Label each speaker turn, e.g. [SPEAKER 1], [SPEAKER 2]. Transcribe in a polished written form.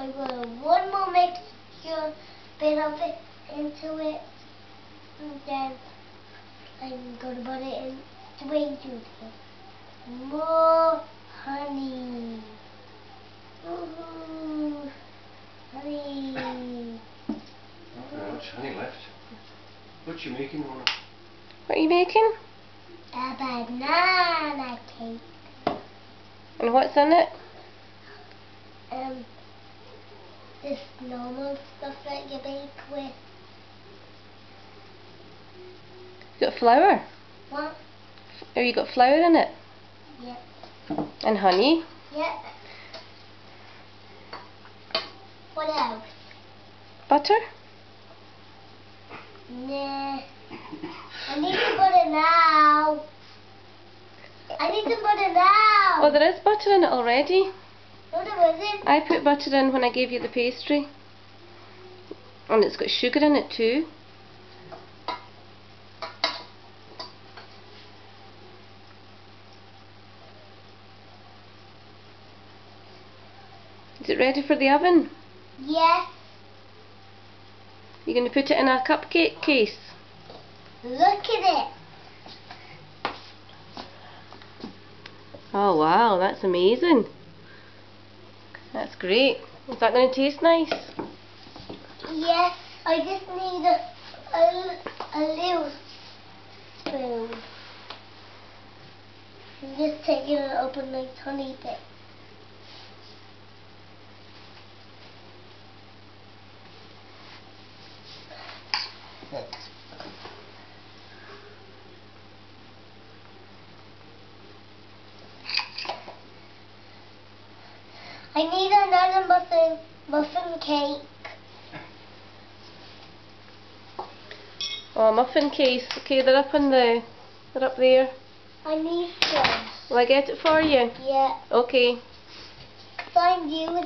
[SPEAKER 1] I will one more mixture bit of it into it, and then I'm going to put it in straight into it. More honey. Ooh, honey.
[SPEAKER 2] Not much honey left. What you making, Mona?
[SPEAKER 3] What are you making?
[SPEAKER 1] A banana cake.
[SPEAKER 3] And what's in it?
[SPEAKER 1] This normal stuff that you bake with.
[SPEAKER 3] You got flour?
[SPEAKER 1] What?
[SPEAKER 3] Have you got flour in it?
[SPEAKER 1] Yep.
[SPEAKER 3] And honey?
[SPEAKER 1] Yep. What else?
[SPEAKER 3] Butter?
[SPEAKER 1] Nah. I need some butter now. I need some butter now.
[SPEAKER 3] Oh, there is butter in it already.
[SPEAKER 1] No, there isn't.
[SPEAKER 3] I put butter in when I gave you the pastry. And it's got sugar in it too. Is it ready for the oven?
[SPEAKER 1] Yes.
[SPEAKER 3] You're going to put it in a cupcake case.
[SPEAKER 1] Look at it.
[SPEAKER 3] Oh wow, that's amazing. That's great. Is that going to taste nice?
[SPEAKER 1] Yes. I just need a little spoon. I'm just taking it up a nice honey bit. I need another muffin cake.
[SPEAKER 3] Oh, muffin case. Okay, they're up there.
[SPEAKER 1] I need one.
[SPEAKER 3] Will I get it for you?
[SPEAKER 1] Yeah.
[SPEAKER 3] Okay.
[SPEAKER 1] Find you with